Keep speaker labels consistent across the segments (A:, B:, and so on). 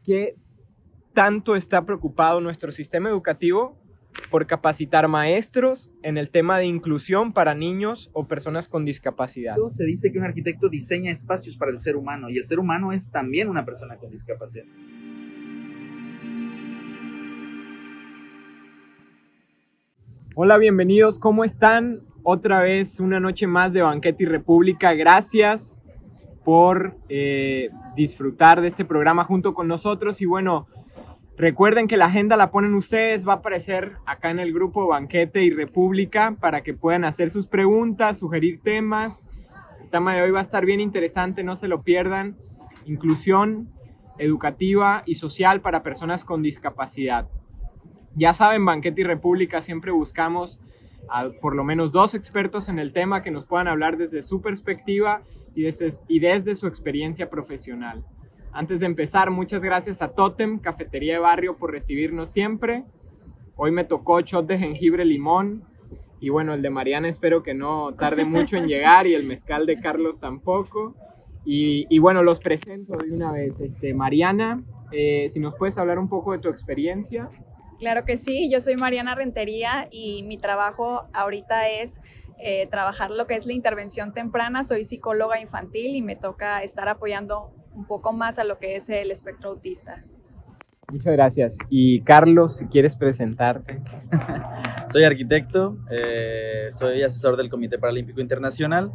A: ¿qué tanto está preocupado nuestro sistema educativo por capacitar maestros en el tema de inclusión para niños o personas con discapacidad?
B: Se dice que un arquitecto diseña espacios para el ser humano y el ser humano es también una persona con discapacidad.
A: Hola, bienvenidos, ¿cómo están? Otra vez una noche más de Banquete y República. Gracias por disfrutar de este programa junto con nosotros. Y bueno, recuerden que la agenda la ponen ustedes, va a aparecer acá en el grupo Banquete y República para que puedan hacer sus preguntas, sugerir temas. El tema de hoy va a estar bien interesante, no se lo pierdan. Inclusión educativa y social para personas con discapacidad. Ya saben, Banquete y República siempre buscamos a por lo menos 2 expertos en el tema que nos puedan hablar desde su perspectiva y desde su experiencia profesional. Antes de empezar, muchas gracias a Totem, Cafetería de Barrio, por recibirnos siempre. Hoy me tocó shot de jengibre limón y bueno, el de Mariana espero que no tarde mucho en llegar y el mezcal de Carlos tampoco. Y bueno, los presento de una vez. Mariana, si nos puedes hablar un poco de tu experiencia.
C: Claro que sí, yo soy Mariana Rentería y mi trabajo ahorita es trabajar lo que es la intervención temprana. Soy psicóloga infantil y me toca estar apoyando un poco más a lo que es el espectro autista.
A: Muchas gracias. Y Carlos, si quieres presentarte.
B: Soy arquitecto, soy asesor del Comité Paralímpico Internacional.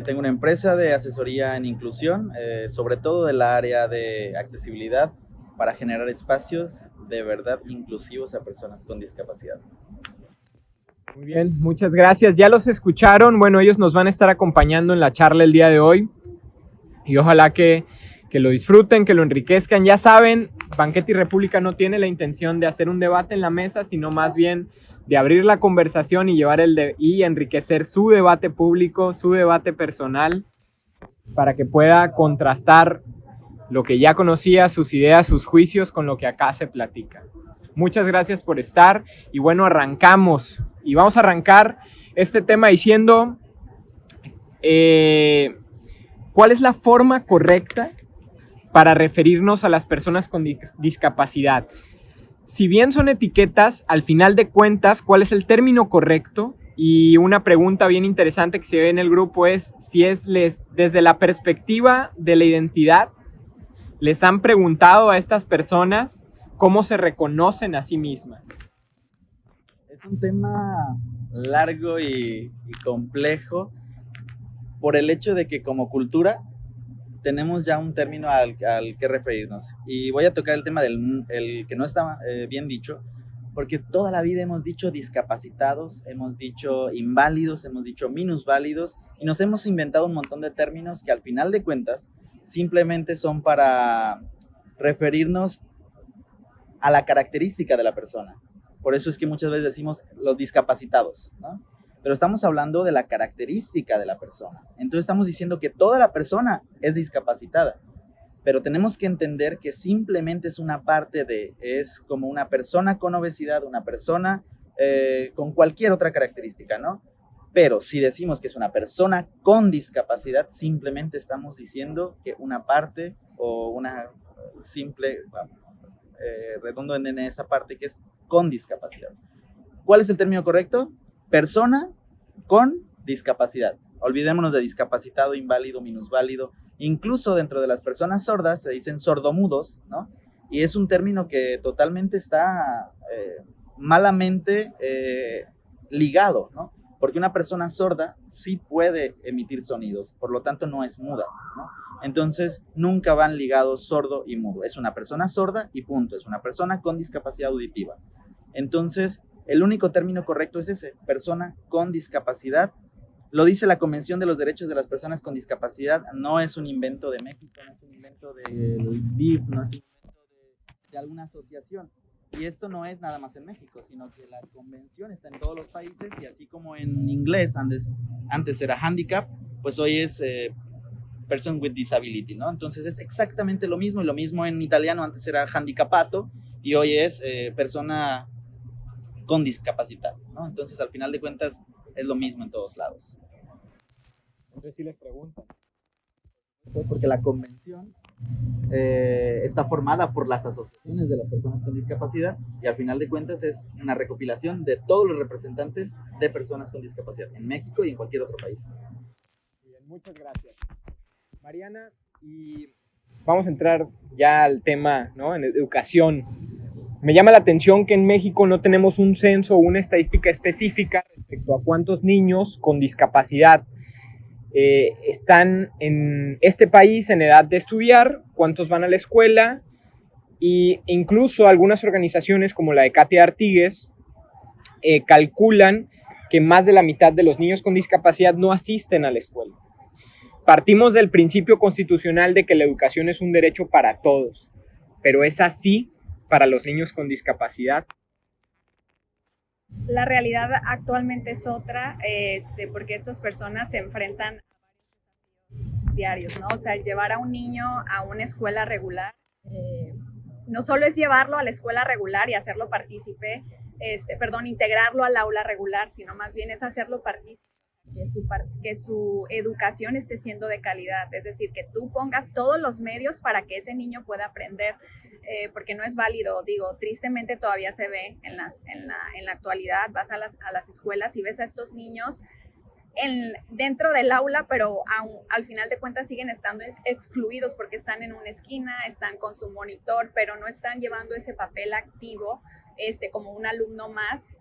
B: Tengo una empresa de asesoría en inclusión, sobre todo del área de accesibilidad, para generar espacios de verdad inclusivos a personas con discapacidad.
A: Muy bien, muchas gracias. Ya los escucharon. Bueno, ellos nos van a estar acompañando en la charla el día de hoy. Y ojalá que lo disfruten, que lo enriquezcan. Ya saben, Banquete y República no tiene la intención de hacer un debate en la mesa, sino más bien de abrir la conversación y y enriquecer su debate público, su debate personal, para que pueda contrastar lo que ya conocía, sus ideas, sus juicios con lo que acá se platica. Muchas gracias por estar y bueno, arrancamos. Y vamos a arrancar este tema diciendo ¿cuál es la forma correcta para referirnos a las personas con discapacidad? Si bien son etiquetas, al final de cuentas, ¿cuál es el término correcto? Y una pregunta bien interesante que se ve en el grupo es si desde la perspectiva de la identidad, les han preguntado a estas personas cómo se reconocen a sí mismas.
B: Es un tema largo y complejo por el hecho de que como cultura tenemos ya un término al que referirnos. Y voy a tocar el tema del que no está bien dicho, porque toda la vida hemos dicho discapacitados, hemos dicho inválidos, hemos dicho minusválidos, y nos hemos inventado un montón de términos que al final de cuentas simplemente son para referirnos a la característica de la persona. Por eso es que muchas veces decimos los discapacitados, ¿no? Pero estamos hablando de la característica de la persona. Entonces estamos diciendo que toda la persona es discapacitada, pero tenemos que entender que simplemente es una parte es como una persona con obesidad, una persona con cualquier otra característica, ¿no? Pero si decimos que es una persona con discapacidad, simplemente estamos diciendo que una parte o una simple, redondo en esa parte que es con discapacidad. ¿Cuál es el término correcto? Persona con discapacidad. Olvidémonos de discapacitado, inválido, minusválido. Incluso dentro de las personas sordas se dicen sordomudos, ¿no? Y es un término que totalmente está malamente ligado, ¿no? Porque una persona sorda sí puede emitir sonidos, por lo tanto no es muda, ¿no? Entonces nunca van ligados sordo y mudo. Es una persona sorda y punto. Es una persona con discapacidad auditiva. Entonces, el único término correcto es ese, persona con discapacidad. Lo dice la Convención de los Derechos de las Personas con Discapacidad, no es un invento de México, no es un invento del DIF, no es un invento de alguna asociación. Y esto no es nada más en México, sino que la convención está en todos los países y así como en inglés antes era handicap, pues hoy es person with disability, ¿no? Entonces es exactamente lo mismo, y lo mismo en italiano antes era handicapato y hoy es persona con discapacidad, ¿no? Entonces, al final de cuentas, es lo mismo en todos lados.
A: Entonces sí les preguntan.
B: Porque la convención está formada por las asociaciones de las personas con discapacidad y al final de cuentas es una recopilación de todos los representantes de personas con discapacidad en México y en cualquier otro país.
A: Bien, muchas gracias. Mariana, y vamos a entrar ya al tema, ¿no? En educación. Me llama la atención que en México no tenemos un censo o una estadística específica respecto a cuántos niños con discapacidad están en este país en edad de estudiar, cuántos van a la escuela, e incluso algunas organizaciones como la de Katia Artigues calculan que más de la mitad de los niños con discapacidad no asisten a la escuela. Partimos del principio constitucional de que la educación es un derecho para todos, pero ¿es así para los niños con discapacidad?
C: La realidad actualmente es otra, porque estas personas se enfrentan a diarios, ¿no? O sea, llevar a un niño a una escuela regular, no solo es llevarlo a la escuela regular y hacerlo partícipe, integrarlo al aula regular, sino más bien es hacerlo partícipe, que su educación esté siendo de calidad, es decir, que tú pongas todos los medios para que ese niño pueda aprender, porque no es válido, digo, tristemente todavía se ve en la actualidad, vas a las escuelas y ves a estos niños dentro del aula, pero al final de cuentas siguen estando excluidos porque están en una esquina, están con su monitor, pero no están llevando ese papel activo como un alumno más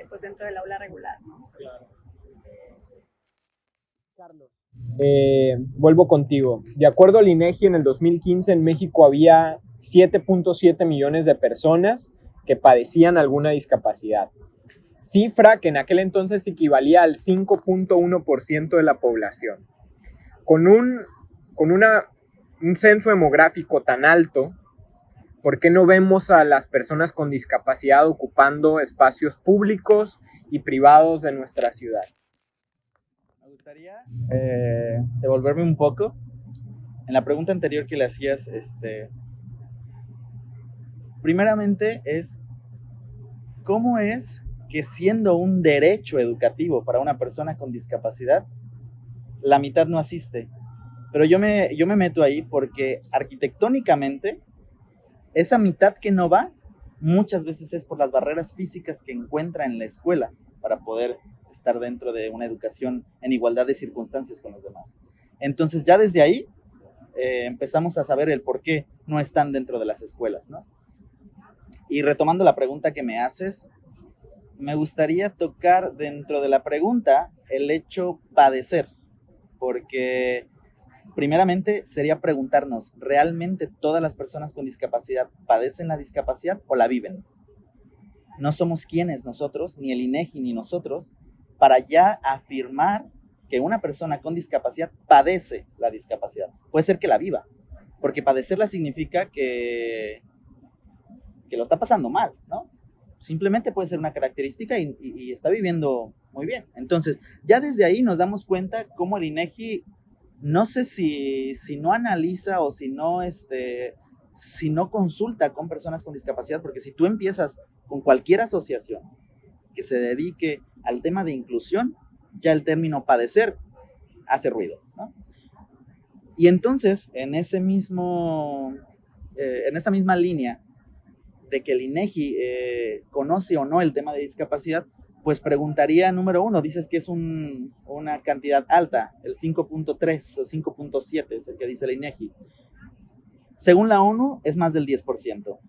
C: pues dentro del aula regular, ¿no?
A: Claro. Carlos. Vuelvo contigo. De acuerdo al INEGI, en el 2015 en México había 7.7 millones de personas que padecían alguna discapacidad. Cifra que en aquel entonces equivalía al 5.1% de la población. Con un censo demográfico tan alto, ¿por qué no vemos a las personas con discapacidad ocupando espacios públicos y privados de nuestra ciudad?
B: Me gustaría devolverme un poco. En la pregunta anterior que le hacías, primeramente es ¿cómo es que siendo un derecho educativo para una persona con discapacidad, la mitad no asiste? Pero yo me meto ahí porque arquitectónicamente esa mitad que no va muchas veces es por las barreras físicas que encuentra en la escuela para poder estar dentro de una educación en igualdad de circunstancias con los demás. Entonces ya desde ahí empezamos a saber el por qué no están dentro de las escuelas, ¿no? Y retomando la pregunta que me haces, me gustaría tocar dentro de la pregunta el hecho padecer, porque primeramente sería preguntarnos, ¿realmente todas las personas con discapacidad padecen la discapacidad o la viven? No somos quienes nosotros, ni el INEGI ni nosotros, para ya afirmar que una persona con discapacidad padece la discapacidad. Puede ser que la viva, porque padecerla significa que lo está pasando mal, ¿no? Simplemente puede ser una característica y está viviendo muy bien. Entonces, ya desde ahí nos damos cuenta cómo el INEGI, no sé si no analiza o si no consulta con personas con discapacidad, porque si tú empiezas con cualquier asociación que se dedique al tema de inclusión, ya el término padecer hace ruido, ¿no? Y entonces, en esa misma línea de que el INEGI conoce o no el tema de discapacidad, pues preguntaría, número uno, dices que es una cantidad alta, el 5.3 o 5.7 es el que dice el INEGI. Según la ONU, es más del 10%.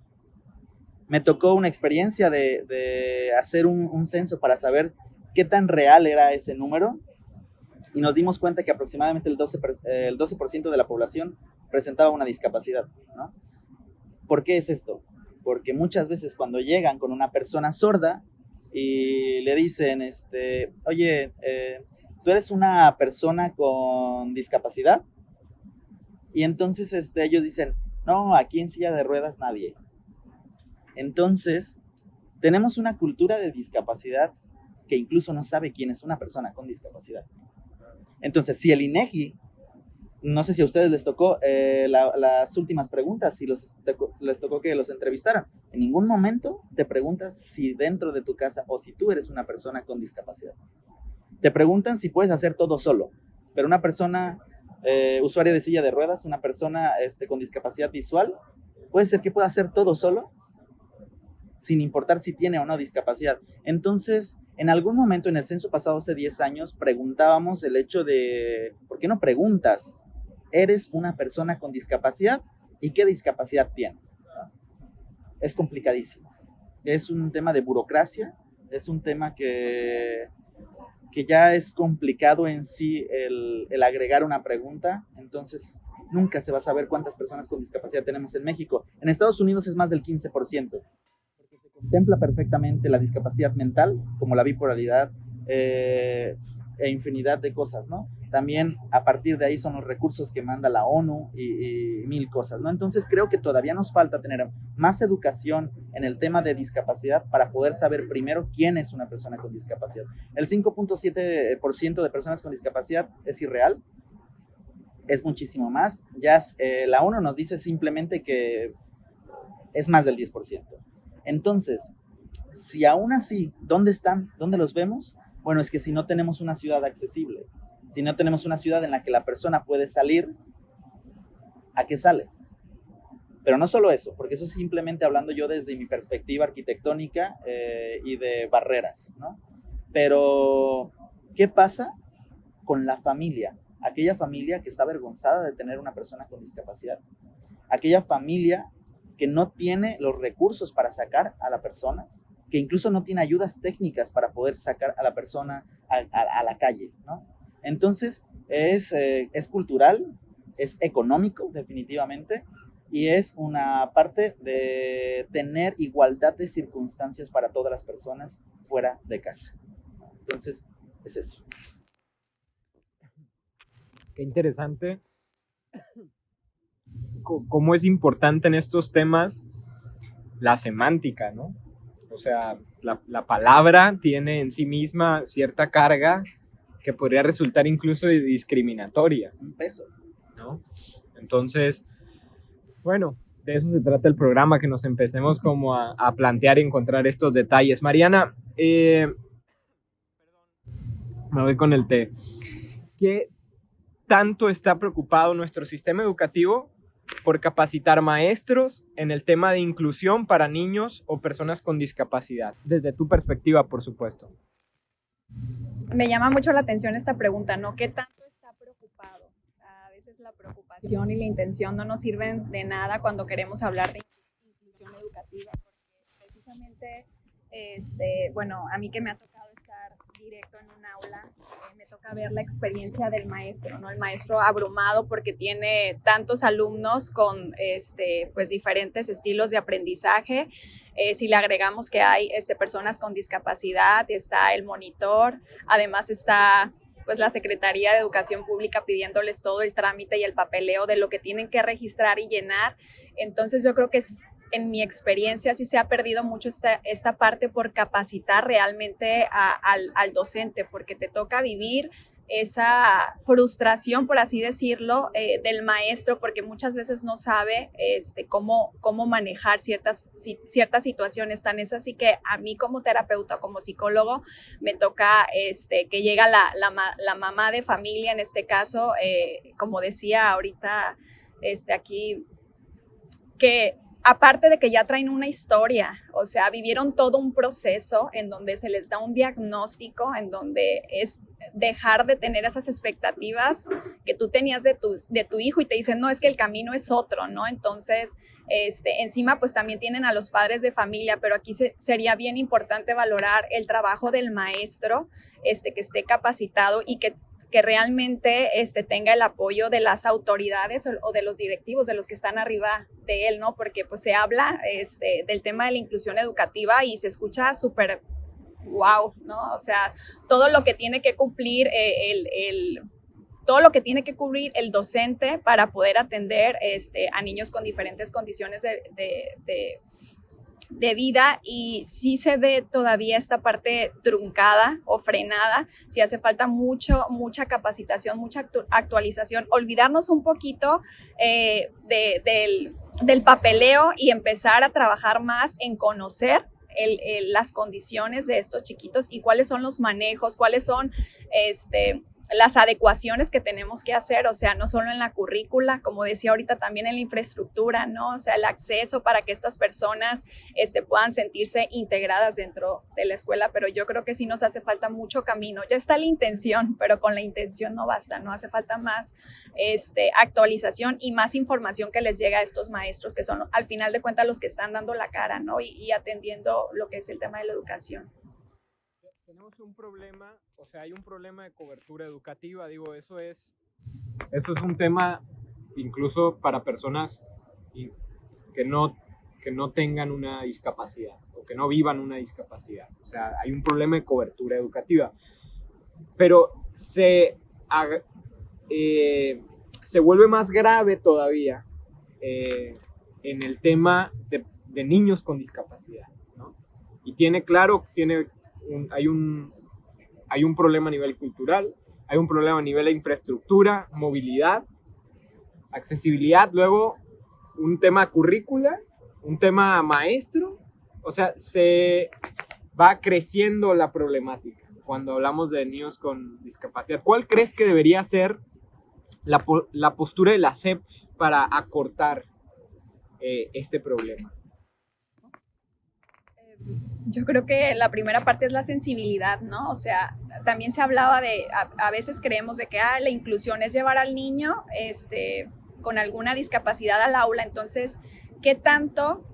B: Me tocó una experiencia de hacer un censo para saber qué tan real era ese número y nos dimos cuenta que aproximadamente el 12% de la población presentaba una discapacidad, ¿no? ¿Por qué es esto? Porque muchas veces cuando llegan con una persona sorda y le dicen, oye, ¿tú eres una persona con discapacidad? Y entonces ellos dicen, no, aquí en silla de ruedas nadie. Entonces, tenemos una cultura de discapacidad que incluso no sabe quién es una persona con discapacidad. Entonces, si el INEGI, no sé si a ustedes les tocó las últimas preguntas, si les tocó que los entrevistaran, en ningún momento te preguntas si dentro de tu casa o si tú eres una persona con discapacidad. Te preguntan si puedes hacer todo solo, pero una persona usuario de silla de ruedas, una persona con discapacidad visual, puede ser que pueda hacer todo solo, sin importar si tiene o no discapacidad. Entonces, en algún momento en el censo pasado, hace 10 años, preguntábamos el hecho de, ¿por qué no preguntas? ¿Eres una persona con discapacidad? ¿Y qué discapacidad tienes? Es complicadísimo. Es un tema de burocracia, es un tema que ya es complicado en sí el agregar una pregunta. Entonces, nunca se va a saber cuántas personas con discapacidad tenemos en México. En Estados Unidos es más del 15%. Contempla perfectamente la discapacidad mental, como la bipolaridad, e infinidad de cosas, ¿no? También a partir de ahí son los recursos que manda la ONU y mil cosas, ¿no? Entonces creo que todavía nos falta tener más educación en el tema de discapacidad para poder saber primero quién es una persona con discapacidad. El 5.7% de personas con discapacidad es irreal, es muchísimo más. Ya la ONU nos dice simplemente que es más del 10%. Entonces, si aún así, ¿dónde están? ¿Dónde los vemos? Bueno, es que si no tenemos una ciudad accesible, si no tenemos una ciudad en la que la persona puede salir, ¿a qué sale? Pero no solo eso, porque eso es simplemente hablando yo desde mi perspectiva arquitectónica y de barreras, ¿no? Pero, ¿qué pasa con la familia? Aquella familia que está avergonzada de tener una persona con discapacidad. Aquella familia que no tiene los recursos para sacar a la persona, que incluso no tiene ayudas técnicas para poder sacar a la persona a la calle, ¿no? Entonces, es cultural, es económico, definitivamente, y es una parte de tener igualdad de circunstancias para todas las personas fuera de casa. Entonces, es eso.
A: Qué interesante. Cómo es importante en estos temas la semántica, ¿no? O sea, la palabra tiene en sí misma cierta carga que podría resultar incluso discriminatoria.
B: Un peso,
A: ¿no? Entonces, bueno, de eso se trata el programa, que nos empecemos como a plantear y encontrar estos detalles. Mariana, me voy con el té. ¿Qué tanto está preocupado nuestro sistema educativo por capacitar maestros en el tema de inclusión para niños o personas con discapacidad? Desde tu perspectiva, por supuesto.
C: Me llama mucho la atención esta pregunta, ¿no? ¿Qué tanto está preocupado? A veces la preocupación y la intención no nos sirven de nada cuando queremos hablar de inclusión educativa, porque precisamente, bueno, a mí que me ha tocado estar directo en un aula, me toca ver la experiencia del maestro, ¿no? El maestro abrumado porque tiene tantos alumnos con pues diferentes estilos de aprendizaje. Si le agregamos que hay personas con discapacidad, está el monitor, además está pues la Secretaría de Educación Pública pidiéndoles todo el trámite y el papeleo de lo que tienen que registrar y llenar. Entonces yo creo que en mi experiencia sí se ha perdido mucho esta parte por capacitar realmente al docente, porque te toca vivir esa frustración, por así decirlo, del maestro, porque muchas veces no sabe cómo manejar ciertas situaciones. Tan es así que a mí como terapeuta, como psicólogo, me toca que llega la mamá de familia, en este caso, como decía ahorita aquí, que aparte de que ya traen una historia, o sea, vivieron todo un proceso en donde se les da un diagnóstico, en donde es dejar de tener esas expectativas que tú tenías de tu hijo y te dicen, no, es que el camino es otro, ¿no? Entonces, encima pues también tienen a los padres de familia, pero aquí sería bien importante valorar el trabajo del maestro, que esté capacitado y que realmente tenga el apoyo de las autoridades o de los directivos, de los que están arriba de él, ¿no? Porque pues se habla del tema de la inclusión educativa y se escucha súper wow, ¿no? O sea, todo lo que tiene que cumplir todo lo que tiene que cubrir el docente para poder atender a niños con diferentes condiciones de vida, y sí se ve todavía esta parte truncada o frenada. Sí hace falta mucha capacitación, mucha actualización, olvidarnos un poquito del papeleo y empezar a trabajar más en conocer las condiciones de estos chiquitos y cuáles son los manejos, cuáles son las adecuaciones que tenemos que hacer, o sea, no solo en la currícula, como decía ahorita, también en la infraestructura, ¿no? O sea, el acceso para que estas personas puedan sentirse integradas dentro de la escuela, pero yo creo que sí nos hace falta mucho camino. Ya está la intención, pero con la intención no basta, ¿no? Hace falta más actualización y más información que les llegue a estos maestros, que son al final de cuentas los que están dando la cara, ¿no? Y atendiendo lo que es el tema de la educación.
A: Tenemos un problema, o sea, hay un problema de cobertura educativa, digo, eso es un tema incluso para personas que no tengan una discapacidad o que no vivan una discapacidad, o sea, hay un problema de cobertura educativa, pero se vuelve más grave todavía en el tema de niños con discapacidad, ¿no? Y hay un problema a nivel cultural, hay un problema a nivel de infraestructura, movilidad, accesibilidad, luego un tema currícula, un tema maestro, o sea, se va creciendo la problemática cuando hablamos de niños con discapacidad. ¿Cuál crees que debería ser la postura de la SEP para acortar este problema?
C: Yo creo que la primera parte es la sensibilidad, ¿no? O sea, también se hablaba a veces creemos de que la inclusión es llevar al niño con alguna discapacidad al aula, entonces, ¿qué tanto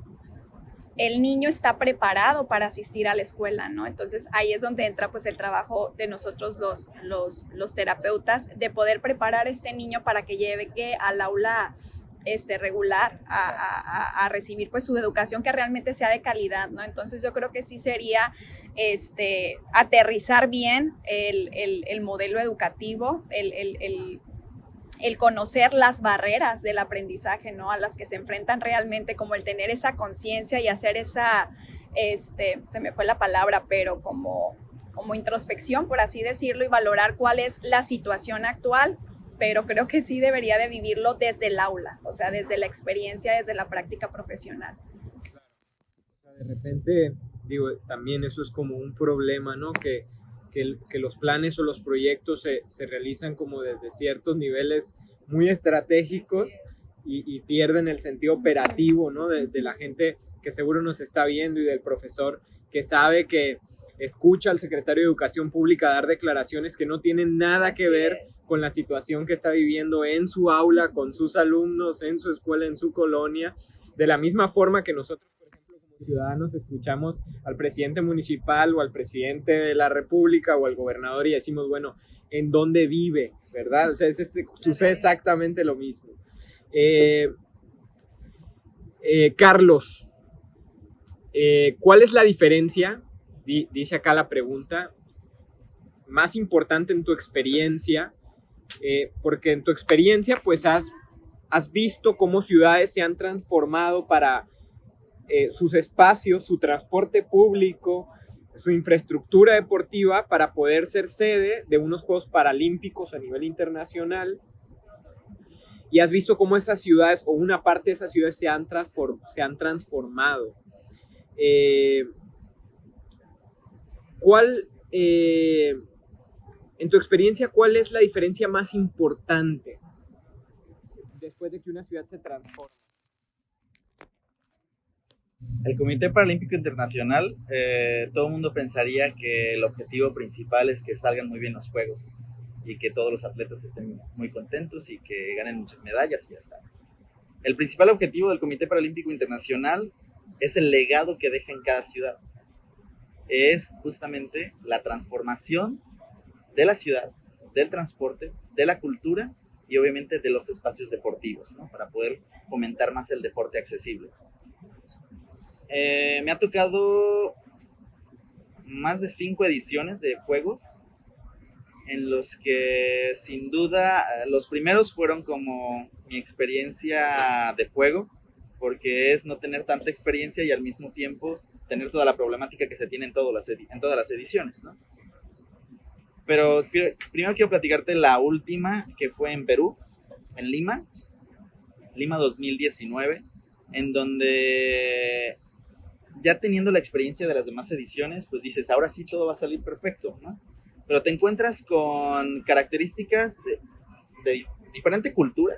C: el niño está preparado para asistir a la escuela, ¿no? Entonces, ahí es donde entra pues el trabajo de nosotros los terapeutas, de poder preparar a este niño para que llegue al aula regular a recibir pues su educación que realmente sea de calidad, ¿no? Entonces yo creo que sí sería aterrizar bien el modelo educativo, el conocer las barreras del aprendizaje, ¿no? A las que se enfrentan realmente, como el tener esa conciencia y hacer esa, se me fue la palabra, pero como introspección, por así decirlo, y valorar cuál es la situación actual, pero creo que sí debería de vivirlo desde el aula, o sea, desde la experiencia, desde la práctica profesional.
A: De repente, digo, también eso es como un problema, ¿no? Que los planes o los proyectos se realizan como desde ciertos niveles muy estratégicos y pierden el sentido operativo, ¿no? De la gente que seguro nos está viendo y del profesor que sabe que escucha al secretario de Educación Pública dar declaraciones que no tienen nada que ver con la situación que está viviendo en su aula, con sus alumnos, en su escuela, en su colonia, de la misma forma que nosotros, por ejemplo, como ciudadanos, escuchamos al presidente municipal o al presidente de la República o al gobernador y decimos, bueno, ¿en dónde vive? ¿Verdad? O sea, sucede exactamente lo mismo. Carlos, ¿cuál es la diferencia? Dice acá la pregunta, más importante en tu experiencia, porque en tu experiencia pues has visto cómo ciudades se han transformado para sus espacios, su transporte público, su infraestructura deportiva para poder ser sede de unos Juegos Paralímpicos a nivel internacional, y has visto cómo esas ciudades o una parte de esas ciudades se han transformado. En tu experiencia, ¿cuál es la diferencia más importante después de que una ciudad se transforma?
B: El Comité Paralímpico Internacional, todo el mundo pensaría que el objetivo principal es que salgan muy bien los Juegos y que todos los atletas estén muy contentos y que ganen muchas medallas y ya está. El principal objetivo del Comité Paralímpico Internacional es el legado que deja en cada ciudad. Es justamente la transformación de la ciudad, del transporte, de la cultura y obviamente de los espacios deportivos, ¿no? Para poder fomentar más el deporte accesible. Me ha tocado más de 5 ediciones de juegos en los que sin duda los primeros fueron como mi experiencia de fuego, porque es no tener tanta experiencia y al mismo tiempo tener toda la problemática que se tiene en todas las ediciones, ¿no? Pero primero quiero platicarte la última, que fue en Perú, en Lima 2019, en donde ya teniendo la experiencia de las demás ediciones, pues dices, ahora sí todo va a salir perfecto, ¿no? pero te encuentras con características de diferente cultura,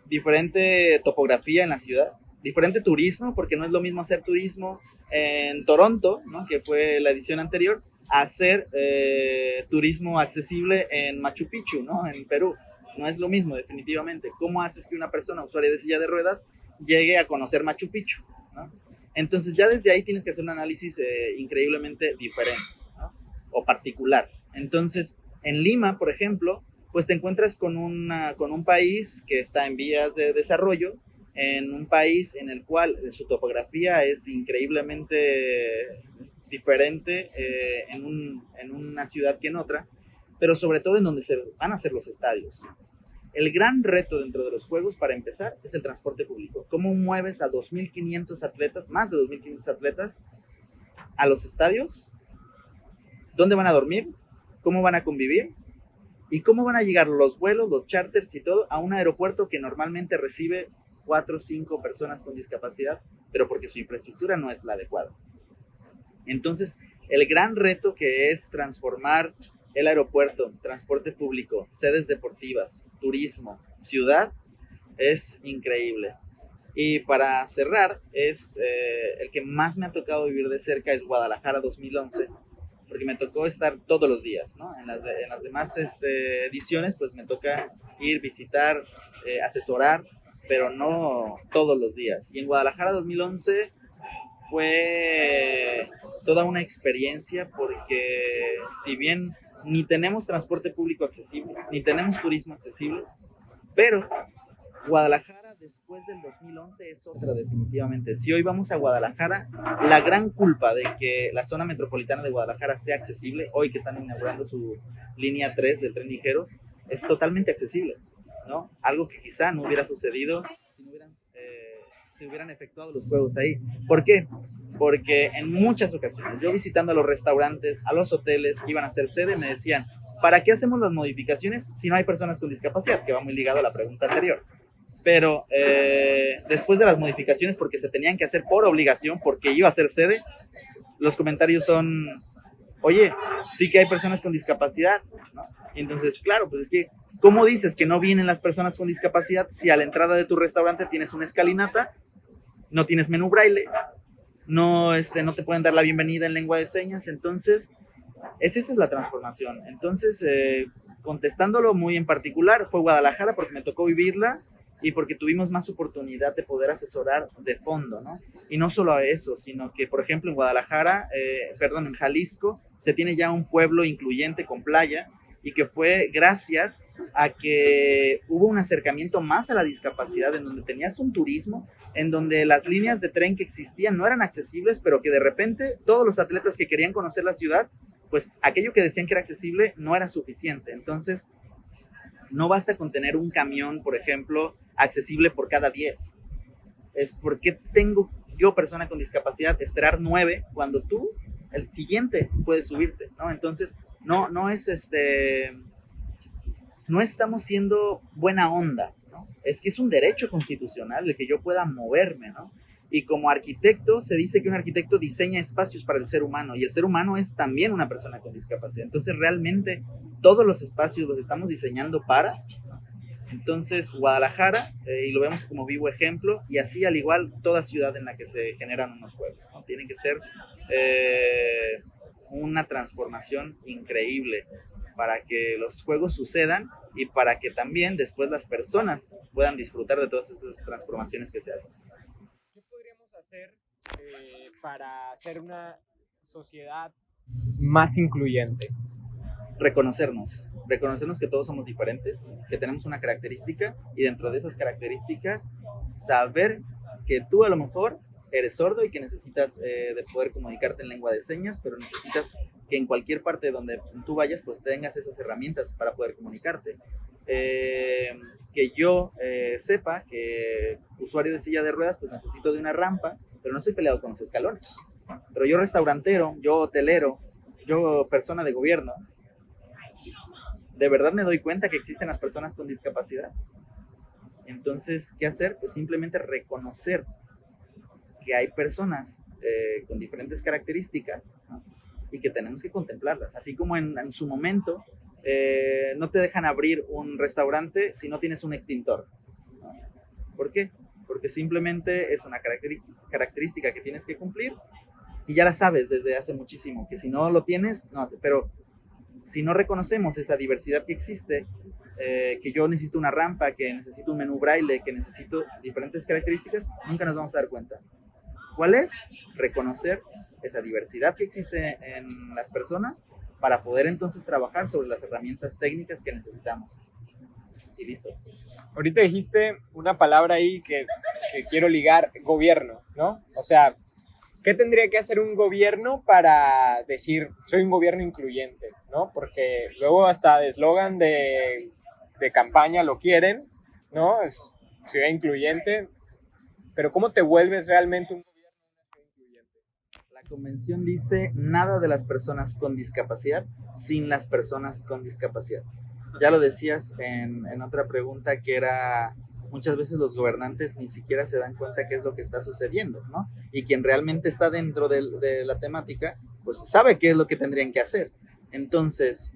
B: diferente topografía en la ciudad, diferente turismo, porque no es lo mismo hacer turismo en Toronto, ¿no?, que fue la edición anterior, a hacer turismo accesible en Machu Picchu, ¿no?, en Perú. No es lo mismo, definitivamente. ¿Cómo haces que una persona usuaria de silla de ruedas llegue a conocer Machu Picchu, ¿no? Entonces ya desde ahí tienes que hacer un análisis increíblemente diferente, ¿no?, o particular. Entonces, en Lima, por ejemplo, pues te encuentras con un país que está en vías de desarrollo, en un país en el cual su topografía es increíblemente diferente en una ciudad que en otra, pero sobre todo en donde se van a hacer los estadios. El gran reto dentro de los juegos, para empezar, es el transporte público. ¿Cómo mueves a 2.500 atletas, más de 2.500 atletas, a los estadios? ¿Dónde van a dormir? ¿Cómo van a convivir? ¿Y cómo van a llegar los vuelos, los charters y todo a un aeropuerto que normalmente recibe 4 o 5 personas con discapacidad, pero porque su infraestructura no es la adecuada? Entonces, el gran reto que es transformar el aeropuerto, transporte público, sedes deportivas, turismo, ciudad, es increíble. Y para cerrar, el que más me ha tocado vivir de cerca es Guadalajara 2011, porque me tocó estar todos los días, ¿no? En las demás ediciones, pues me toca ir, visitar, asesorar, pero no todos los días. Y en Guadalajara 2011 fue toda una experiencia, porque si bien ni tenemos transporte público accesible, ni tenemos turismo accesible, pero Guadalajara después del 2011 es otra definitivamente. Si hoy vamos a Guadalajara, la gran culpa de que la zona metropolitana de Guadalajara sea accesible, hoy que están inaugurando su línea 3 del tren ligero, es totalmente accesible, ¿no? Algo que quizá no hubiera sucedido si no se hubieran efectuado los juegos ahí. ¿Por qué? Porque en muchas ocasiones, yo visitando a los restaurantes, a los hoteles que iban a hacer sede, me decían, ¿para qué hacemos las modificaciones si no hay personas con discapacidad? Que va muy ligado a la pregunta anterior. Pero después de las modificaciones, porque se tenían que hacer por obligación, porque iba a ser sede, los comentarios son, oye, sí que hay personas con discapacidad, ¿no? Entonces, claro, pues es que, ¿cómo dices que no vienen las personas con discapacidad si a la entrada de tu restaurante tienes una escalinata, no tienes menú braille, no te pueden dar la bienvenida en lengua de señas? Entonces, esa es la transformación. Entonces, contestándolo muy en particular, fue Guadalajara porque me tocó vivirla y porque tuvimos más oportunidad de poder asesorar de fondo, ¿no? Y no solo a eso, sino que, por ejemplo, en Jalisco, se tiene ya un pueblo incluyente con playa, y que fue gracias a que hubo un acercamiento más a la discapacidad, en donde tenías un turismo, en donde las líneas de tren que existían no eran accesibles, pero que de repente todos los atletas que querían conocer la ciudad, pues aquello que decían que era accesible no era suficiente. Entonces, no basta con tener un camión, por ejemplo, accesible por cada 10. Es porque tengo yo, persona con discapacidad, esperar 9 cuando tú, el siguiente, puedes subirte, ¿no? Entonces, no estamos siendo buena onda, ¿no? Es que es un derecho constitucional el que yo pueda moverme, ¿no? Y como arquitecto, se dice que un arquitecto diseña espacios para el ser humano, y el ser humano es también una persona con discapacidad. Entonces, realmente, todos los espacios los estamos diseñando para. Entonces, Guadalajara, y lo vemos como vivo ejemplo, y así al igual toda ciudad en la que se generan unos juegos, ¿no? Tienen que ser una transformación increíble para que los juegos sucedan y para que también después las personas puedan disfrutar de todas estas transformaciones que se hacen.
A: ¿Qué podríamos hacer para hacer una sociedad más incluyente?
B: Reconocernos que todos somos diferentes, que tenemos una característica, y dentro de esas características saber que tú a lo mejor eres sordo y que necesitas de poder comunicarte en lengua de señas, pero necesitas que en cualquier parte donde tú vayas pues tengas esas herramientas para poder comunicarte. Que yo sepa que usuario de silla de ruedas pues necesito de una rampa, pero no estoy peleado con los escalones. Pero yo restaurantero, yo hotelero, yo persona de gobierno, de verdad me doy cuenta que existen las personas con discapacidad. Entonces, ¿qué hacer? Pues simplemente reconocer que hay personas con diferentes características, ¿no? y que tenemos que contemplarlas. Así como en su momento no te dejan abrir un restaurante si no tienes un extintor, ¿no? ¿Por qué? Porque simplemente es una característica que tienes que cumplir y ya la sabes desde hace muchísimo, que si no lo tienes, no hace. Pero si no reconocemos esa diversidad que existe, que yo necesito una rampa, que necesito un menú braille, que necesito diferentes características, nunca nos vamos a dar cuenta. ¿Cuál es? Reconocer esa diversidad que existe en las personas para poder entonces trabajar sobre las herramientas técnicas que necesitamos. Y listo.
A: Ahorita dijiste una palabra ahí que quiero ligar, gobierno, ¿no? O sea, ¿qué tendría que hacer un gobierno para decir, soy un gobierno incluyente, ¿no? Porque luego hasta de eslogan de campaña lo quieren, ¿no? Es ciudad incluyente, pero ¿cómo te vuelves realmente un gobierno incluyente?
B: La convención dice nada de las personas con discapacidad sin las personas con discapacidad. Ya lo decías en otra pregunta, que era, muchas veces los gobernantes ni siquiera se dan cuenta qué es lo que está sucediendo, ¿no? Y quien realmente está dentro de la temática, pues sabe qué es lo que tendrían que hacer. Entonces,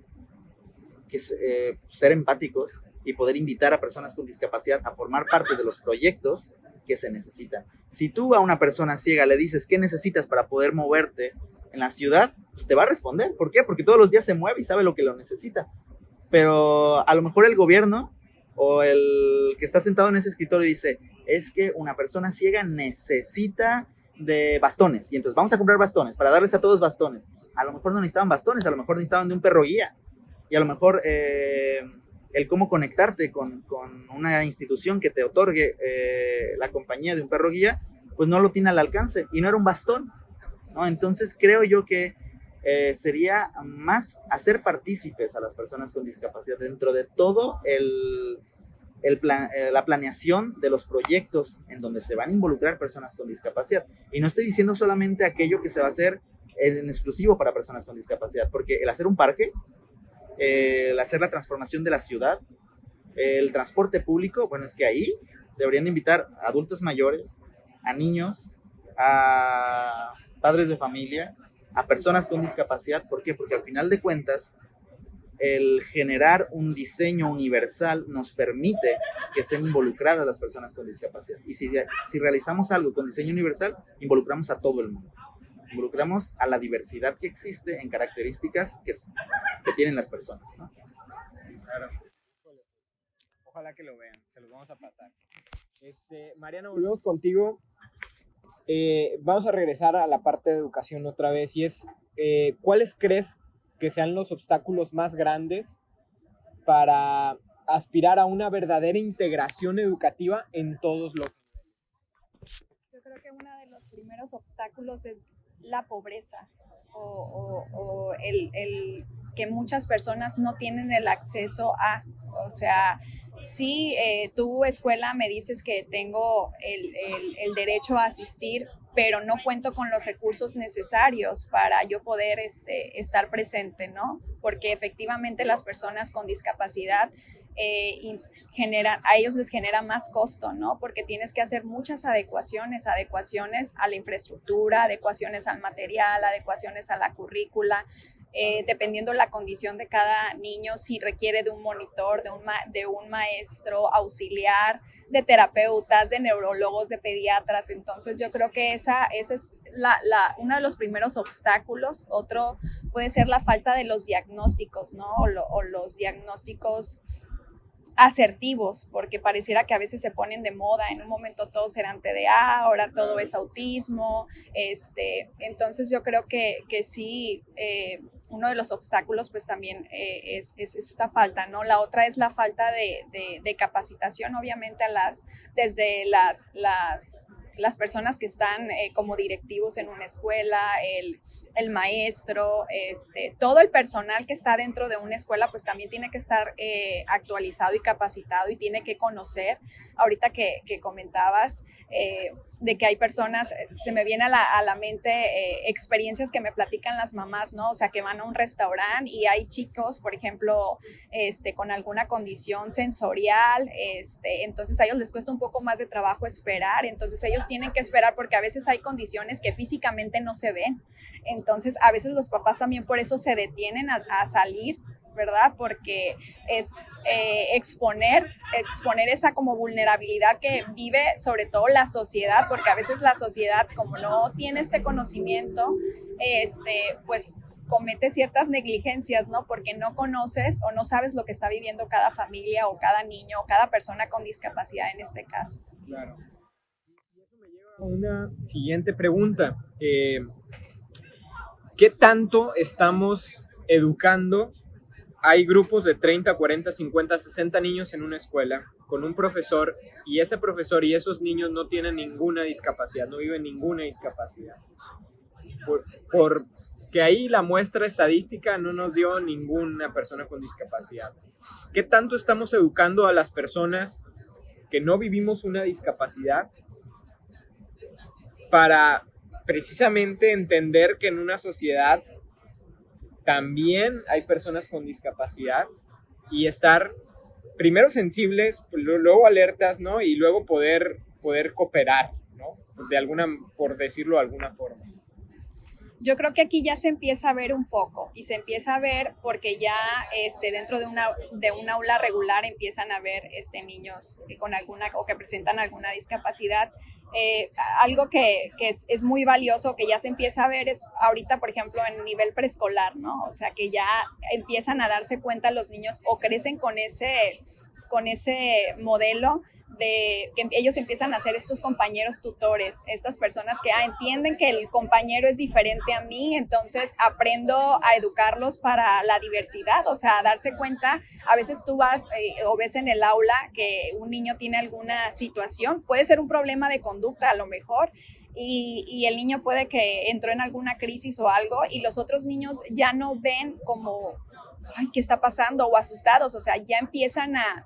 B: ser empáticos y poder invitar a personas con discapacidad a formar parte de los proyectos que se necesitan. Si tú a una persona ciega le dices qué necesitas para poder moverte en la ciudad, pues te va a responder. ¿Por qué? Porque todos los días se mueve y sabe lo que lo necesita. Pero a lo mejor el gobierno o el que está sentado en ese escritorio dice, es que una persona ciega necesita de bastones, y entonces vamos a comprar bastones para darles a todos bastones. Pues a lo mejor no necesitaban bastones, a lo mejor necesitaban de un perro guía, y a lo mejor el cómo conectarte con una institución que te otorgue la compañía de un perro guía, pues no lo tiene al alcance, y no era un bastón, ¿no? Entonces creo yo que sería más hacer partícipes a las personas con discapacidad dentro de todo la planeación de los proyectos en donde se van a involucrar personas con discapacidad. Y no estoy diciendo solamente aquello que se va a hacer en exclusivo para personas con discapacidad, porque el hacer un parque, el hacer la transformación de la ciudad, el transporte público, bueno, es que ahí deberían de invitar a adultos mayores, a niños, a padres de familia, a personas con discapacidad. ¿Por qué? Porque al final de cuentas, el generar un diseño universal nos permite que estén involucradas las personas con discapacidad. Y si realizamos algo con diseño universal, involucramos a todo el mundo. Involucramos a la diversidad que existe en características que tienen las personas, ¿no?
A: Claro. Ojalá que lo vean, se los vamos a pasar. Mariana, volvemos contigo. Vamos a regresar a la parte de educación otra vez, y es, ¿cuáles crees que sean los obstáculos más grandes para aspirar a una verdadera integración educativa en todos los niveles?
C: Yo creo que uno de los primeros obstáculos es la pobreza o el que muchas personas no tienen el acceso a, o sea, sí, tu escuela me dices que tengo el derecho a asistir, pero no cuento con los recursos necesarios para yo poder estar presente, ¿no? Porque efectivamente las personas con discapacidad a ellos les genera más costo, ¿no? Porque tienes que hacer muchas adecuaciones a la infraestructura, adecuaciones al material, adecuaciones a la currícula, dependiendo la condición de cada niño, si requiere de un monitor, de un maestro auxiliar, de terapeutas, de neurólogos, de pediatras. Entonces yo creo que ese es uno de los primeros obstáculos. Otro puede ser la falta de los diagnósticos, ¿no? O los diagnósticos asertivos, porque pareciera que a veces se ponen de moda. En un momento todos eran TDA, ahora todo es autismo. Entonces yo creo que sí, uno de los obstáculos pues también es esta falta, ¿no? La otra es la falta de capacitación, obviamente, desde las personas que están como directivos en una escuela, el maestro, todo el personal que está dentro de una escuela, pues también tiene que estar actualizado y capacitado, y tiene que conocer. Ahorita que comentabas, de que hay personas, se me viene a la mente experiencias que me platican las mamás, ¿no? O sea, que van a un restaurante y hay chicos, por ejemplo, con alguna condición sensorial, entonces a ellos les cuesta un poco más de trabajo esperar, entonces ellos tienen que esperar porque a veces hay condiciones que físicamente no se ven, entonces a veces los papás también por eso se detienen a salir, ¿verdad? Porque es exponer esa como vulnerabilidad que vive sobre todo la sociedad, porque a veces la sociedad como no tiene este conocimiento, pues comete ciertas negligencias, ¿no? Porque no conoces o no sabes lo que está viviendo cada familia o cada niño o cada persona con discapacidad en este caso.
A: Claro. Y eso me lleva a una siguiente pregunta. ¿Qué tanto estamos educando? Hay grupos de 30, 40, 50, 60 niños en una escuela con un profesor y ese profesor y esos niños no tienen ninguna discapacidad, no viven ninguna discapacidad. Porque ahí la muestra estadística no nos dio ninguna persona con discapacidad. ¿Qué tanto estamos educando a las personas que no vivimos una discapacidad para precisamente entender que en una sociedad también hay personas con discapacidad y estar primero sensibles, luego alertas, ¿no? Y luego poder cooperar, ¿no? Por decirlo de alguna forma.
C: Yo creo que aquí ya se empieza a ver un poco y se empieza a ver porque ya dentro de un aula regular empiezan a ver niños con alguna o que presentan alguna discapacidad. Algo que es muy valioso, que ya se empieza a ver es ahorita, por ejemplo, en nivel preescolar, ¿no? O sea, que ya empiezan a darse cuenta los niños o crecen con ese modelo de que ellos empiezan a ser estos compañeros tutores, estas personas que entienden que el compañero es diferente a mí, entonces aprendo a educarlos para la diversidad, o sea, a darse cuenta, a veces tú vas o ves en el aula que un niño tiene alguna situación, puede ser un problema de conducta a lo mejor, y el niño puede que entró en alguna crisis o algo, y los otros niños ya no ven como, ay, ¿qué está pasando? O asustados, o sea, ya empiezan a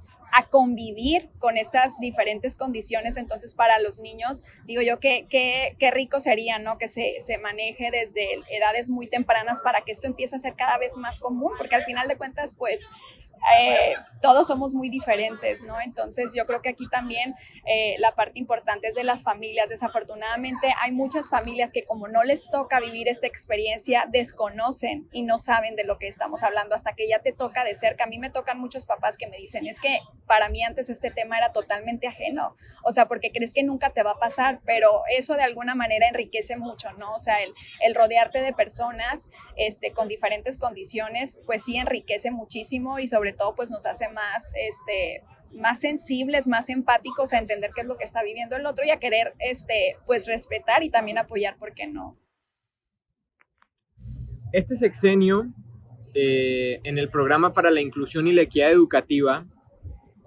C: convivir con estas diferentes condiciones. Entonces, para los niños, digo yo, qué rico sería, ¿no? Que se maneje desde edades muy tempranas para que esto empiece a ser cada vez más común, porque al final de cuentas, pues, todos somos muy diferentes, ¿no? Entonces yo creo que aquí también la parte importante es de las familias. Desafortunadamente hay muchas familias que como no les toca vivir esta experiencia, desconocen y no saben de lo que estamos hablando hasta que ya te toca de cerca. A mí me tocan muchos papás que me dicen, es que para mí antes este tema era totalmente ajeno, o sea, porque crees que nunca te va a pasar, pero eso de alguna manera enriquece mucho, ¿no? O sea, el rodearte de personas con diferentes condiciones, pues sí enriquece muchísimo y sobre todo pues nos hace más sensibles, más empáticos a entender qué es lo que está viviendo el otro y a querer pues respetar y también apoyar, ¿por qué no?
A: Este sexenio, en el programa para la inclusión y la equidad educativa,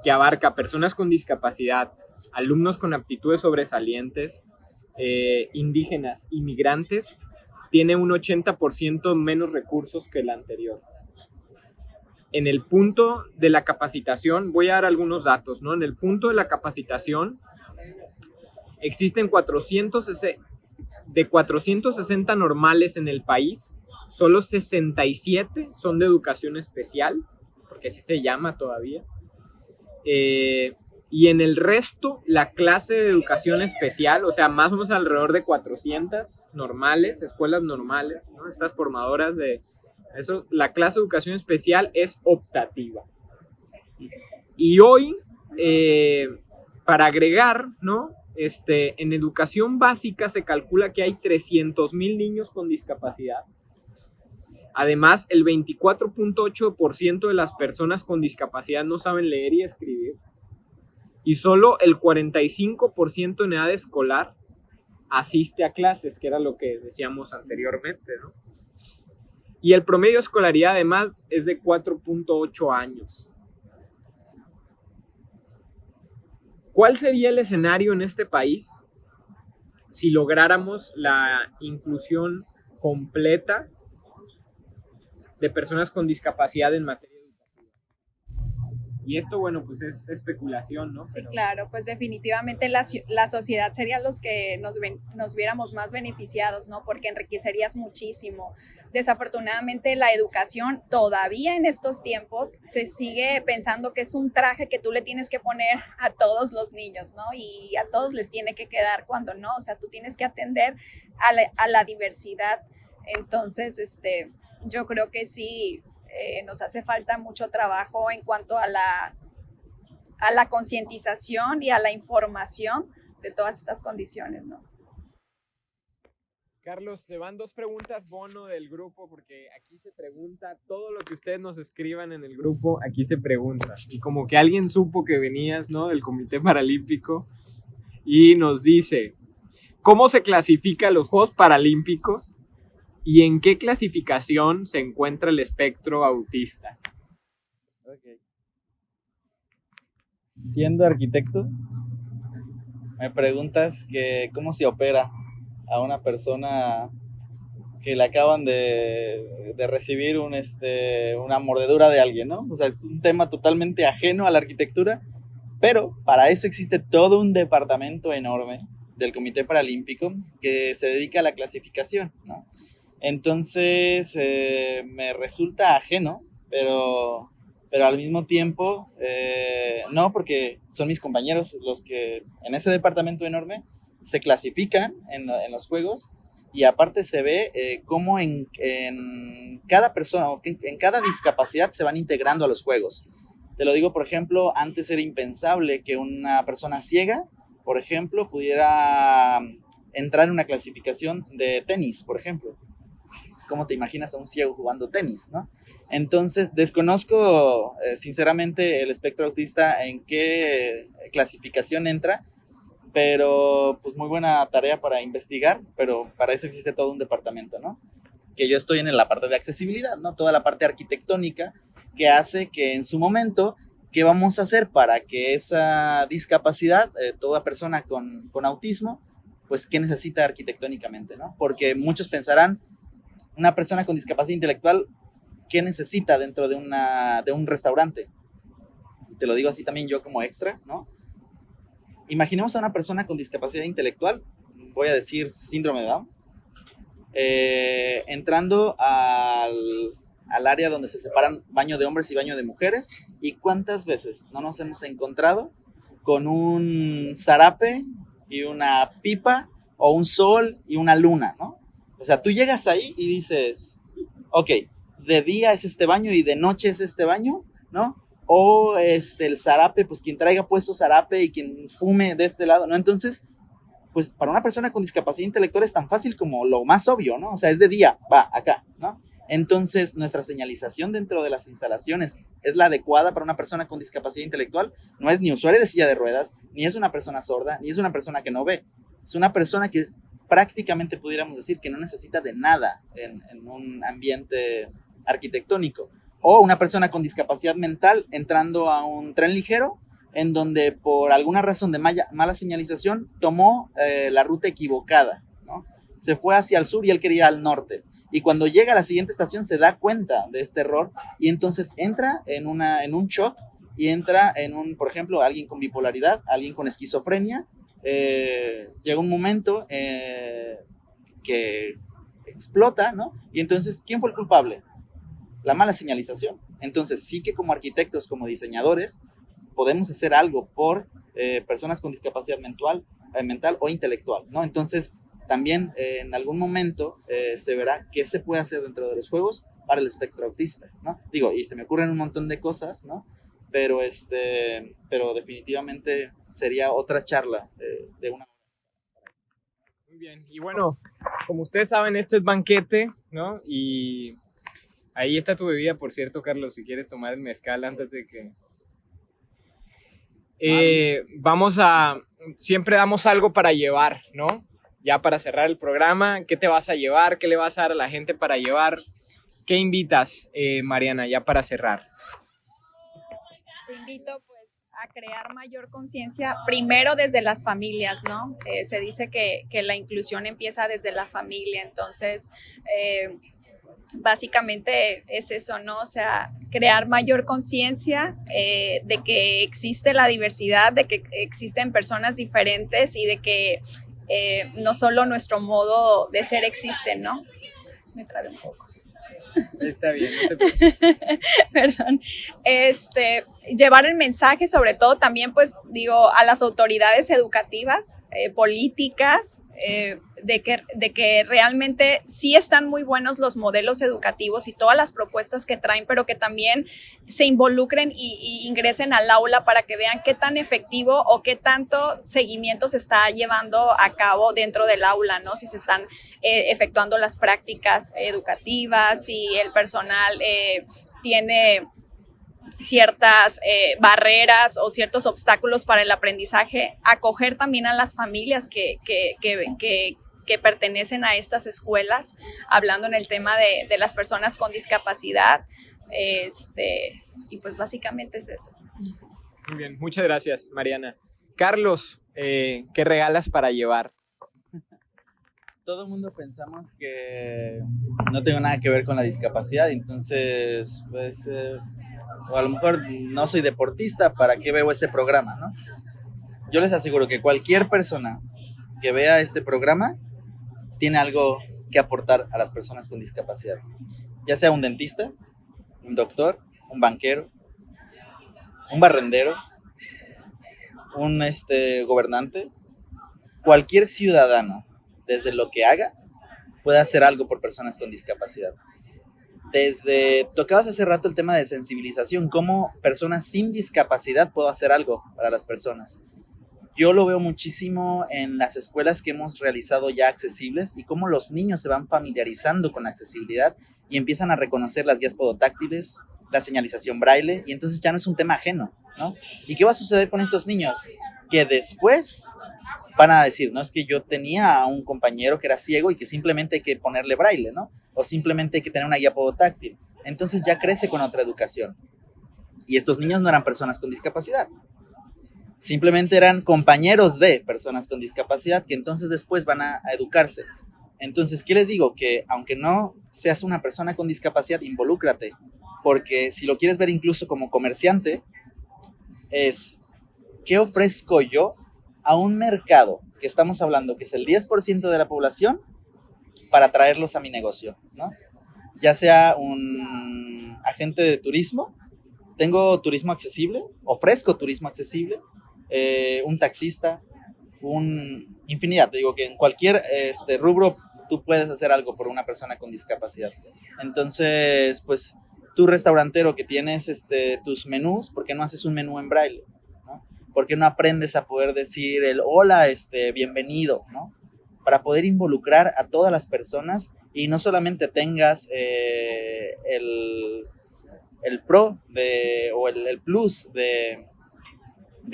A: que abarca personas con discapacidad, alumnos con aptitudes sobresalientes, indígenas, inmigrantes, tiene un 80% menos recursos que el anterior. En el punto de la capacitación, voy a dar algunos datos, ¿no? En el punto de la capacitación, existen de 460 normales en el país, solo 67 son de educación especial, porque así se llama todavía. Y en el resto, la clase de educación especial, o sea, más o menos alrededor de 400 normales, escuelas normales, ¿no? Estas formadoras de eso, la clase de educación especial es optativa. Y hoy, para agregar, ¿no? En educación básica se calcula que hay 300,000 niños con discapacidad. Además, el 24.8% de las personas con discapacidad no saben leer y escribir. Y solo el 45% en edad escolar asiste a clases, que era lo que decíamos anteriormente, ¿no? Y el promedio de escolaridad además es de 4.8 años. ¿Cuál sería el escenario en este país si lográramos la inclusión completa de personas con discapacidad en materia educativa? Y esto, bueno, pues es especulación, ¿no?
C: Sí,
A: Pero
C: claro, pues definitivamente la sociedad sería los que nos viéramos más beneficiados, ¿no? Porque enriquecerías muchísimo. Desafortunadamente la educación todavía en estos tiempos se sigue pensando que es un traje que tú le tienes que poner a todos los niños, ¿no? Y a todos les tiene que quedar cuando no, o sea, tú tienes que atender a la diversidad. Entonces, yo creo que sí, nos hace falta mucho trabajo en cuanto a la concientización y a la información de todas estas condiciones, ¿no?
A: Carlos, se van 2 preguntas bono del grupo, porque aquí se pregunta todo lo que ustedes nos escriban en el grupo, aquí se pregunta. Y como que alguien supo que venías, ¿no? Del Comité Paralímpico y nos dice, ¿cómo se clasifican los Juegos Paralímpicos y en qué clasificación se encuentra el espectro autista?
B: Okay. Siendo arquitecto, me preguntas que cómo se opera a una persona que le acaban de recibir una mordedura de alguien, ¿no? O sea, es un tema totalmente ajeno a la arquitectura, pero para eso existe todo un departamento enorme del Comité Paralímpico que se dedica a la clasificación, ¿no? Entonces, me resulta ajeno, pero al mismo tiempo, no, porque son mis compañeros los que en ese departamento enorme se clasifican en los juegos, y aparte se ve cómo en cada persona, en cada discapacidad se van integrando a los juegos. Te lo digo, por ejemplo, antes era impensable que una persona ciega, por ejemplo, pudiera entrar en una clasificación de tenis, por ejemplo. ¿Cómo te imaginas a un ciego jugando tenis, no? Entonces, desconozco sinceramente el espectro autista en qué clasificación entra, pero pues muy buena tarea para investigar, pero para eso existe todo un departamento, ¿no? Que yo estoy en la parte de accesibilidad, ¿no? Toda la parte arquitectónica que hace que en su momento, ¿qué vamos a hacer para que esa discapacidad, toda persona con autismo, pues qué necesita arquitectónicamente, ¿no? Porque muchos pensarán, una persona con discapacidad intelectual, ¿qué necesita dentro de un restaurante? Y te lo digo así también yo como extra, ¿no? Imaginemos a una persona con discapacidad intelectual, voy a decir síndrome de Down, entrando al área donde se separan baño de hombres y baño de mujeres, y cuántas veces no nos hemos encontrado con un zarape y una pipa, o un sol y una luna, ¿no? O sea, tú llegas ahí y dices, ok, de día es este baño y de noche es este baño, ¿no? O el zarape, pues quien traiga puesto zarape y quien fume de este lado, ¿no? Entonces, pues para una persona con discapacidad intelectual es tan fácil como lo más obvio, ¿no? O sea, es de día, va, acá, ¿no? Entonces, nuestra señalización dentro de las instalaciones es la adecuada para una persona con discapacidad intelectual. No es ni usuario de silla de ruedas, ni es una persona sorda, ni es una persona que no ve. Es una persona que prácticamente pudiéramos decir que no necesita de nada en un ambiente arquitectónico. O una persona con discapacidad mental entrando a un tren ligero en donde por alguna razón de mala señalización tomó la ruta equivocada, ¿no? Se fue hacia el sur y él quería ir al norte. Y cuando llega a la siguiente estación se da cuenta de este error y entonces entra en un shock y entra por ejemplo, alguien con bipolaridad, alguien con esquizofrenia. Llega un momento que explota, ¿no? Y entonces, ¿quién fue el culpable? La mala señalización. Entonces, sí que como arquitectos, como diseñadores, podemos hacer algo por personas con discapacidad mental o intelectual, ¿no? Entonces, también en algún momento se verá qué se puede hacer dentro de los juegos para el espectro autista, ¿no? Digo, y se me ocurren un montón de cosas, ¿no? Pero definitivamente sería otra charla de una.
A: Muy bien, y bueno, como ustedes saben, esto es banquete, ¿no? Y ahí está tu bebida, por cierto, Carlos, si quieres tomar el mezcal antes de que... siempre damos algo para llevar, ¿no? Ya para cerrar el programa, ¿qué te vas a llevar? ¿Qué le vas a dar a la gente para llevar? ¿Qué invitas, Mariana, ya para cerrar?
C: Te invito pues a crear mayor conciencia primero desde las familias, ¿no? Se dice que la inclusión empieza desde la familia, entonces básicamente es eso, ¿no? O sea, crear mayor conciencia de que existe la diversidad, de que existen personas diferentes y de que no solo nuestro modo de ser existe, ¿no? Me trabé un poco.
A: Está bien, no te preocupes.
C: Perdón. Llevar el mensaje, sobre todo también, pues digo, a las autoridades educativas, políticas, de que realmente sí están muy buenos los modelos educativos y todas las propuestas que traen, pero que también se involucren y ingresen al aula para que vean qué tan efectivo o qué tanto seguimiento se está llevando a cabo dentro del aula, ¿no? Si se están efectuando las prácticas educativas, si el personal tiene ciertas barreras o ciertos obstáculos para el aprendizaje, acoger también a las familias que pertenecen a estas escuelas, hablando en el tema de las personas con discapacidad, y pues básicamente es eso.
A: Muy bien, muchas gracias, Mariana. Carlos, ¿qué regalas para llevar?
B: Todo el mundo pensamos que no tengo nada que ver con la discapacidad, entonces, pues, o a lo mejor no soy deportista, ¿para qué veo ese programa, no? Yo les aseguro que cualquier persona que vea este programa tiene algo que aportar a las personas con discapacidad, ya sea un dentista, un doctor, un banquero, un barrendero, un gobernante, cualquier ciudadano, desde lo que haga, puede hacer algo por personas con discapacidad. Tocabas hace rato el tema de sensibilización, cómo personas sin discapacidad puedo hacer algo para las personas. Yo lo veo muchísimo en las escuelas que hemos realizado ya accesibles y cómo los niños se van familiarizando con la accesibilidad y empiezan a reconocer las guías podotáctiles, la señalización braille, y entonces ya no es un tema ajeno, ¿no? ¿Y qué va a suceder con estos niños? Que después van a decir, no, es que yo tenía a un compañero que era ciego y que simplemente hay que ponerle braille, ¿no? O simplemente hay que tener una guía podotáctil. Entonces ya crece con otra educación. Y estos niños no eran personas con discapacidad. Simplemente eran compañeros de personas con discapacidad que entonces después van a educarse. Entonces, ¿qué les digo? Que aunque no seas una persona con discapacidad, involúcrate. Porque si lo quieres ver incluso como comerciante, es, ¿qué ofrezco yo a un mercado que estamos hablando que es el 10% de la población para traerlos a mi negocio, ¿no? Ya sea un agente de turismo, tengo turismo accesible, ofrezco turismo accesible, un taxista, infinidad, te digo que en cualquier rubro tú puedes hacer algo por una persona con discapacidad. Entonces, pues, tú restaurantero que tienes tus menús, ¿por qué no haces un menú en braille? ¿No? ¿Por qué no aprendes a poder decir el hola, bienvenido, ¿no? Para poder involucrar a todas las personas y no solamente tengas el pro o el plus de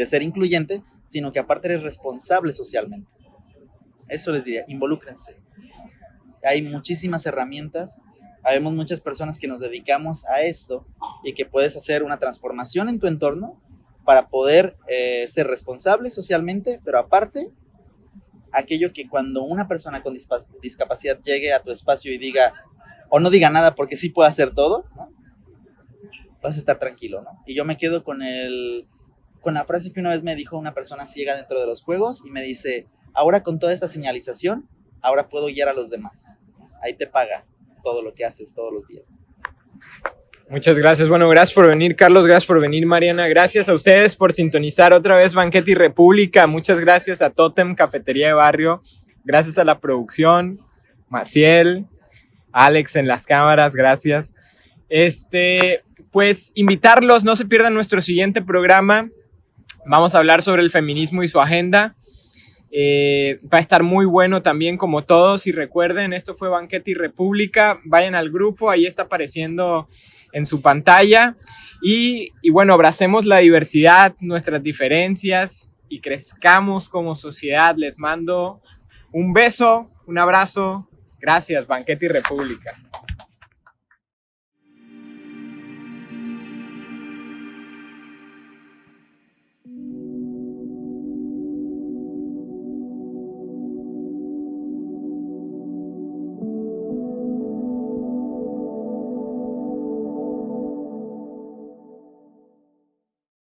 B: ser incluyente, sino que aparte eres responsable socialmente. Eso les diría, involúcrense. Hay muchísimas herramientas, habemos muchas personas que nos dedicamos a esto y que puedes hacer una transformación en tu entorno para poder ser responsable socialmente, pero aparte, aquello que cuando una persona con discapacidad llegue a tu espacio y diga, o no diga nada porque sí puede hacer todo, ¿no? Vas a estar tranquilo, ¿no? Y yo me quedo con la frase que una vez me dijo una persona ciega dentro de los juegos y me dice, ahora con toda esta señalización, ahora puedo guiar a los demás. Ahí te paga todo lo que haces todos los días.
A: Muchas gracias. Bueno, gracias por venir, Carlos. Gracias por venir, Mariana. Gracias a ustedes por sintonizar otra vez Banquete y República. Muchas gracias a Totem Cafetería de Barrio. Gracias a la producción, Maciel, Alex en las cámaras. Gracias. Pues invitarlos, no se pierdan nuestro siguiente programa. Vamos a hablar sobre el feminismo y su agenda. Va a estar muy bueno también, como todos. Y recuerden, esto fue Banquete y República. Vayan al grupo, ahí está apareciendo en su pantalla. Y bueno, abracemos la diversidad, nuestras diferencias y crezcamos como sociedad. Les mando un beso, un abrazo. Gracias, Banquete y República.